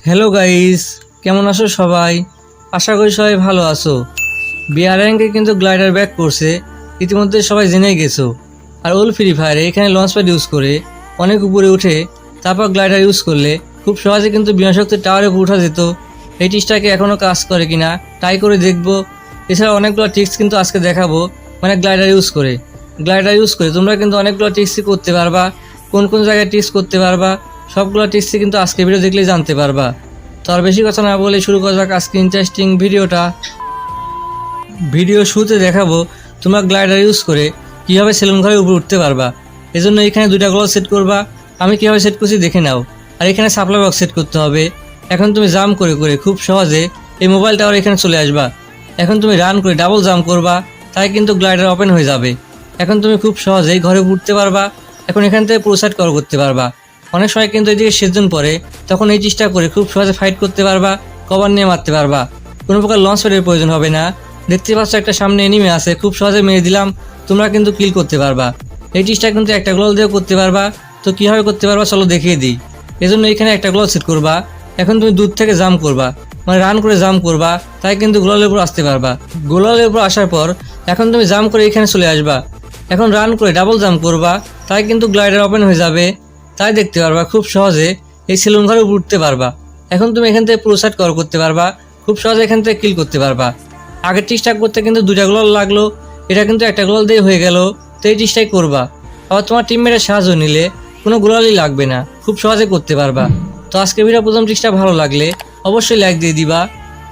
Hello guys, কেমন আছো সবাই? আশা করি সবাই ভালো আছো। বিআর র্যাঙ্কে কিন্তু গ্লাইডার ব্যাক করছে, ইতিমধ্যে সবাই জেনেই গেছো। আর ওল ফ্রি ফায়ারে এখানে লঞ্চ প্যাড ইউজ করে অনেক উপরে উঠে তারপর গ্লাইডার ইউজ করলে খুব সহজে কিন্তু বিমান শক্তির টাওয়ারে উঠা যেত। এই টিক্সটাকে এখনও কাজ করে কিনা ট্রাই করে দেখবো। এছাড়া অনেকগুলো টিক্স কিন্তু আজকে দেখাবো, মানে গ্লাইডার ইউজ করে তোমরা কিন্তু অনেকগুলো টিক্সই করতে পারবা। কোন কোন জায়গায় টিক্স করতে পারবা সবগুলো টিক্সই কিন্তু আজকে ভিডিও দেখলেই জানতে পারবা। তো আর বেশি কথা না বলে শুরু করা যাক আজকে ইন্টারেস্টিং ভিডিওটা। ভিডিও শুরুতে দেখাবো তোমরা গ্লাইডার ইউজ করে কীভাবে সেলুন ঘরের উপরে উঠতে পারবা। এজন্য এখানে দুইটা গ্লোভ সেট করবা। আমি কীভাবে সেট করছি দেখে নাও। আর এখানে সাপ্লাই বক্স সেট করতে হবে। এখন তুমি জাম্প করে করে খুব সহজে এই মোবাইল টাওয়ার এখানে চলে আসবা। এখন তুমি রান করে ডাবল জাম্প করবা, তাই কিন্তু গ্লাইডার ওপেন হয়ে যাবে। এখন তুমি খুব সহজেই ঘরে উঠতে পারবা। এখন এখান থেকে প্রোসাইড কভার করতে পারবা। অনেক সময় কিন্তু এদিকে সেজন পড়ে, তখন এই চেষ্টা করে খুব সহজে ফাইট করতে পারবা, কভার নিয়ে মারতে পারবা। কোনো প্রকার লঞ্চ প্যাডের প্রয়োজন হবে না। দেখতে পাচ্ছ একটা সামনে এনিমি আছে, খুব সহজে মেরে দিলাম, তোমরা কিন্তু কিল করতে পারবা। এই চেষ্টা কিন্তু একটা গ্লোভ দিয়েও করতে পারবা। তো কীভাবে করতে পারবা চলো দেখিয়ে দিই। এজন্য এখানে একটা গ্লোভ সেট করবা। এখন তুমি দূর থেকে জাম্প করবা, মানে রান করে জাম্প করবা, তাই কিন্তু গোলালের উপর আসতে পারবা। গোলালের উপর আসার পর এখন তুমি জাম্প করে এখানে চলে আসবা। এখন রান করে ডাবল জাম্প করবা, তাই কিন্তু গ্লাইডার ওপেন হয়ে যাবে। তাই দেখতে পারবা খুব সহজে এই সেলুন ঘরে উঠতে পারবা। এখন তুমি এখান থেকে প্রোসাইড কভার করতে পারবা, খুব সহজে এখান থেকে কিল করতে পারবা। আগের টিস্টাক করতে কিন্তু দুইটা গ্লোল লাগলো, এটা কিন্তু একটা গ্লোল দিয়ে হয়ে গেল। তো এই টিস্টাই করবা। আবার তোমার টিমমেটের সাহায্য নিলে কোনো গ্লোলই লাগবে না, খুব সহজে করতে পারবা। তো আজকে ভিডিও প্রথম টিস্টা ভালো লাগলে অবশ্যই লাইক দিয়ে দিবা।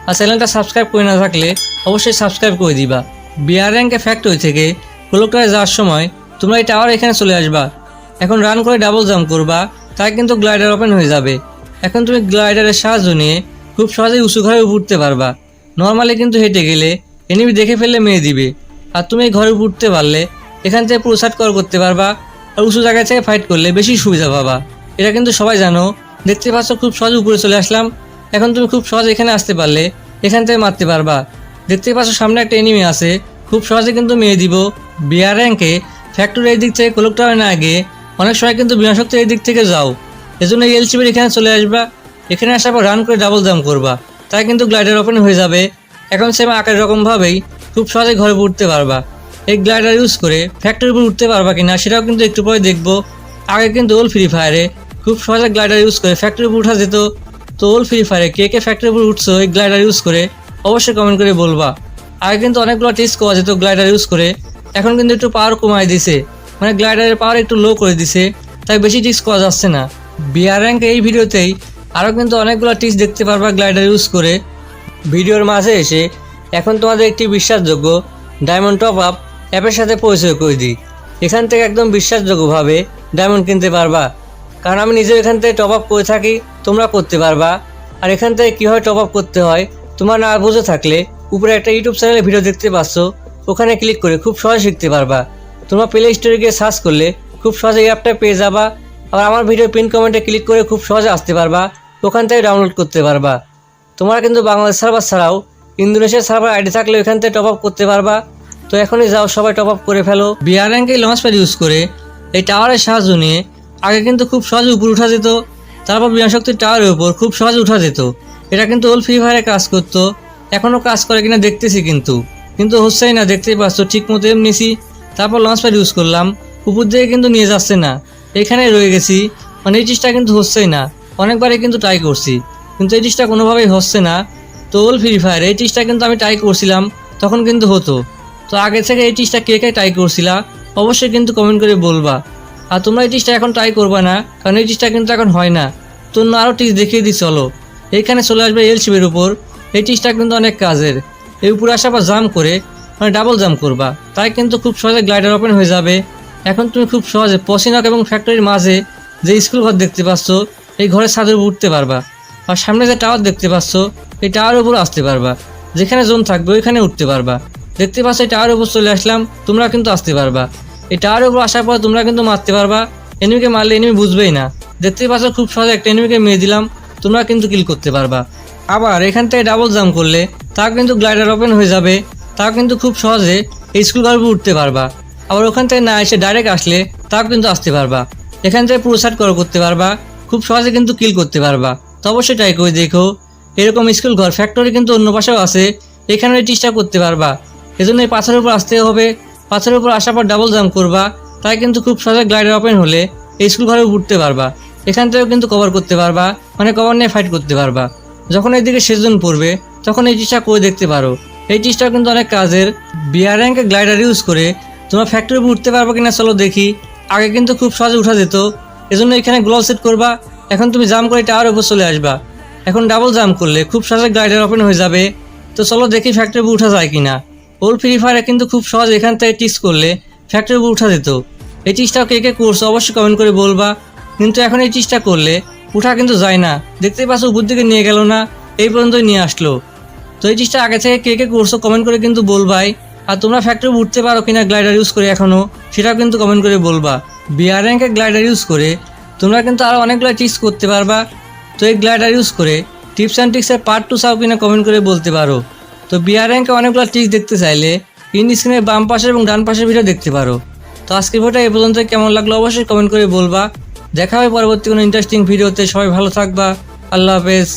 আর চ্যানেলটা সাবস্ক্রাইব করে না থাকলে অবশ্যই সাবস্ক্রাইব করে দিবা। বিআর র্যাঙ্কে ফ্যাক্টরি থেকে কোলোক্টারে যাওয়ার সময় তোমরা এই টাওয়ার এখানে চলে আসবা। এখন রান করে ডাবল জাম্প করবা, তাই কিন্তু গ্লাইডার ওপেন হয়ে যাবে। এখন তুমি গ্লাইডারের সাহায্য নিয়ে খুব সহজেই উঁচু ঘরে উঠতে পারবা। নর্মালি কিন্তু হেঁটে গেলে এনিমি দেখে ফেললে মেরে দিবে। আর তুমি এই ঘরে উঠতে পারলে এখান থেকে প্রোসাইড কভার করতে পারবা। আর উঁচু জায়গা থেকে ফাইট করলে বেশি সুবিধা পাবা। এটা কিন্তু সবাই জানো। দেখতে পাচ্ছ খুব সহজে উপরে চলে আসলাম। এখন তুমি খুব সহজে এখানে আসতে পারলে এখান থেকে মারতে পারবা। দেখতে পাচ্ছ সামনে একটা এনিমি আছে, খুব সহজে কিন্তু মেরে দিব। বিআর র্যাঙ্কে ফ্যাক্টরি এই দিক থেকে কোলোক্টারে না গিয়ে অনেক সময় কিন্তু বিমান শক্তি এই দিক থেকে যাও। এজন্য এলসিবির এখানে চলে আসবা। এখানে আসার পর রান করে ডাবল জাম্প করবা, তাই কিন্তু গ্লাইডার ওপেন হয়ে যাবে। এখন সেম আকার রকমভাবেই খুব সহজে ঘরে উঠতে পারবা। এই গ্লাইডার ইউজ করে ফ্যাক্টরির উপর উঠতে পারবা কিনা সেটাও কিন্তু একটু পরে দেখবো। আগে কিন্তু ওল ফ্রি ফায়ারে খুব সহজে গ্লাইডার ইউজ করে ফ্যাক্টরির উপর উঠা যেত। তো ওল ফ্রি ফায়ারে কে কে ফ্যাক্টরির উপর উঠছো এই গ্লাইডার ইউজ করে অবশ্যই কমেন্ট করে বলবা। আগে কিন্তু অনেকগুলো টেস্ট করা যেত গ্লাইডার ইউজ করে, এখন কিন্তু একটু পাওয়ার কমায় দিছে, মানে গ্লাইডারের পাওয়ার একটু লো করে দিছে, তাই বেশি টিক্স করা যাচ্ছে না। বিআর র্যাঙ্কে এই ভিডিওতেই আরও কিন্তু অনেকগুলো টিক্স দেখতে পারবা গ্লাইডার ইউজ করে। ভিডিওর মাঝে এসে এখন তোমাদের একটি বিশ্বাসযোগ্য ডায়মন্ড টপ আপ অ্যাপের সাথে পরিচয় করে দিই। এখান থেকে একদম বিশ্বাসযোগ্যভাবে ডায়মন্ড কিনতে পারবা, কারণ আমি নিজেও এখান থেকে টপ আপ করে থাকি, তোমরা করতে পারবা। আর এখান থেকে কীভাবে টপ আপ করতে হয় তোমরা না বুঝে থাকলে উপরে একটা ইউটিউব চ্যানেলে ভিডিও দেখতে পাচ্ছ, ওখানে ক্লিক করে খুব সহজে শিখতে পারবা। তোমরা প্লে স্টোরে গিয়ে সার্চ করলে খুব সহজে এই অ্যাপটা পেয়ে যাবা। আবার আমার ভিডিও পিন কমেন্টে ক্লিক করে খুব সহজে আসতে পারবা, ওখান থেকে ডাউনলোড করতে পারবা। তোমরা কিন্তু বাংলাদেশ সার্ভার ছাড়াও ইন্দোনেশিয়ার সার্ভার আইডি থাকলে ওখান থেকে টপ আপ করতে পারবা। তো এখনই যাও সবাই টপ আপ করে ফেলো। বিআর র্যাঙ্কে লঞ্চ প্যাড ইউজ করে এই টাওয়ারের সাহায্য নিয়ে আগে কিন্তু খুব সহজে উপরে উঠা যেত, তারপর বিমান শক্তির টাওয়ারের উপর খুব সহজে উঠা যেত। এটা কিন্তু ওল ফ্রি ফায়ারে কাজ করতো, এখনও কাজ করে কিনা দেখতেছি, কিন্তু হচ্ছেই না। দেখতেই পাচ্ছ ঠিক মতো নিয়েছি, তারপর লঞ্চ প্যাড ইউজ করলাম, উপর দিকে কিন্তু নিয়ে যাচ্ছে না, এখানেই রয়ে গেছি। মানে এই জিনিসটা কিন্তু হচ্ছেই না। অনেকবারই কিন্তু ট্রাই করছি, কিন্তু এই জিনিসটা কোনোভাবেই হচ্ছে না। তো ওল ফ্রি ফায়ার এই জিনিসটা কিন্তু আমি ট্রাই করছিলাম, তখন কিন্তু হতো। তো আগে থেকে এই জিনিসটা কে কে ট্রাই করছিলা অবশ্যই কিন্তু কমেন্ট করে বলবা। আর তোমরা এই জিনিসটা এখন ট্রাই করবা না, কারণ এই জিনিসটা কিন্তু এখন হয় না। তো অন্য আরও টিপস দেখিয়ে দিই চলো। এইখানে চলে আসবে এলসিবির উপর। এই টিপসটা কিন্তু অনেক কাজের। এই উপরে আসার পর জাম্প করে মানে ডাবল জাম্প করবা, তাই কিন্তু খুব সহজে গ্লাইডার ওপেন হয়ে যাবে। এখন তুমি খুব সহজে পসিনক এবং ফ্যাক্টরির মাঝে যে স্কুল ঘর দেখতে পাচ্ছ এই ঘরের ছাদের উপর উঠতে পারবা। আর সামনে যে টাওয়ার দেখতে পাচ্ছ এই টাওয়ারের উপর আসতে পারবা, যেখানে জোন থাকবে ওইখানে উঠতে পারবা। দেখতে পাচ্ছ এই টাওয়ারের উপর চলে আসলাম, তোমরা কিন্তু আসতে পারবা। এই টাওয়ারের উপর আসার পর তোমরা কিন্তু মারতে পারবা। এনিমিকে মারলে এনিমি বুঝবেই না। দেখতে পাচ্ছ খুব সহজে একটা এনিমিকে মেরে দিলাম, তোমরা কিন্তু কিল করতে পারবা। আবার এখান থেকে ডাবল জাম্প করলে তাও কিন্তু গ্লাইডার ওপেন হয়ে যাবে, তাও কিন্তু খুব সহজে এই স্কুল ঘরের উপর উঠতে পারবা। আবার ওখান থেকে না এসে ডাইরেক্ট আসলে তাও কিন্তু আসতে পারবা। এখান থেকে প্রোসাইড কভার করতে পারবা, খুব সহজে কিন্তু কিল করতে পারবা। তো অবশ্যই ট্রাই করে দেখো। এরকম স্কুল ঘর ফ্যাক্টরি কিন্তু অন্য পাশেও আছে, এখানে এই টিপসটা করতে পারবা। এজন্য এই পাথরের উপর আসতে হবে, পাথরের উপর আসার পর ডাবল জাম্প করবা, তাই কিন্তু খুব সহজে গ্লাইডার ওপেন হলে এই স্কুল ঘরে উঠতে পারবা। এখান থেকেও কিন্তু কভার করতে পারবা, মানে কভার নিয়ে ফাইট করতে পারবা। যখন এইদিকে সেজন পড়বে তখন এই টিপসটা করে দেখতে পারো। এই টিপসটা কিন্তু অনেক কাজের। বিআর র্যাঙ্কে গ্লাইডার ইউজ করে তোমরা ফ্যাক্টরি উপর উঠতে পারবা কিনা চলো দেখি। আগে কিন্তু খুব সহজে উঠা যেত, এজন্য এখানে গ্লোভ সেট করবা। এখন তুমি জাম্প করে টাওয়ার উপর চলে আসবা। এখন ডাবল জাম্প করলে খুব সহজে গ্লাইডার ওপেন হয়ে যাবে। তো চলো দেখি ফ্যাক্টরি উপর উঠা যায় কিনা। ওল্ড ফ্রি ফায়ারে কিন্তু খুব সহজ এখান থেকে টিক্স করলে ফ্যাক্টরি উপর উঠা যেত। এই টিক্সটাও কে কে করছো অবশ্যই কমেন্ট করে বলবা। কিন্তু এখন এই টিক্সটা করলে উঠা কিন্তু যায় না, দেখতেই পাচ্ছ উপর দিকে নিয়ে গেল না, এই পর্যন্তই নিয়ে আসলো। তো এই টিক্সটা আগে থেকে কে কে করছো কমেন্ট করে কিন্তু বলবাই। আর তোমরা ফ্যাক্টরি উঠতে পারো কিনা গ্লাইডার ইউজ করে এখনো, সেটাও কিন্তু কমেন্ট করে বলবা। বিআর র্যাঙ্কে গ্লাইডার ইউজ করে তোমরা কিন্তু আরও অনেকগুলো টিপস করতে পারবা। তো এই গ্লাইডার ইউজ করে টিপস অ্যান্ড ট্রিক্সের পার্ট 2 চাও কিনা কমেন্ট করে বলতে পারো। তো বিআর র্যাঙ্কে অনেকগুলো ট্রিক্স দেখতে চাইলে ইন স্ক্রিনের বাম পাশে এবং ডান পাশের ভিডিও দেখতে পারো। তো আজকের ভিডিওটা এই পর্যন্ত, কেমন লাগলো অবশ্যই কমেন্ট করে বলবা। দেখা হবে পরবর্তী কোনো ইন্টারেস্টিং ভিডিওতে। সবাই ভালো থাকবা, আল্লাহ হাফেজ।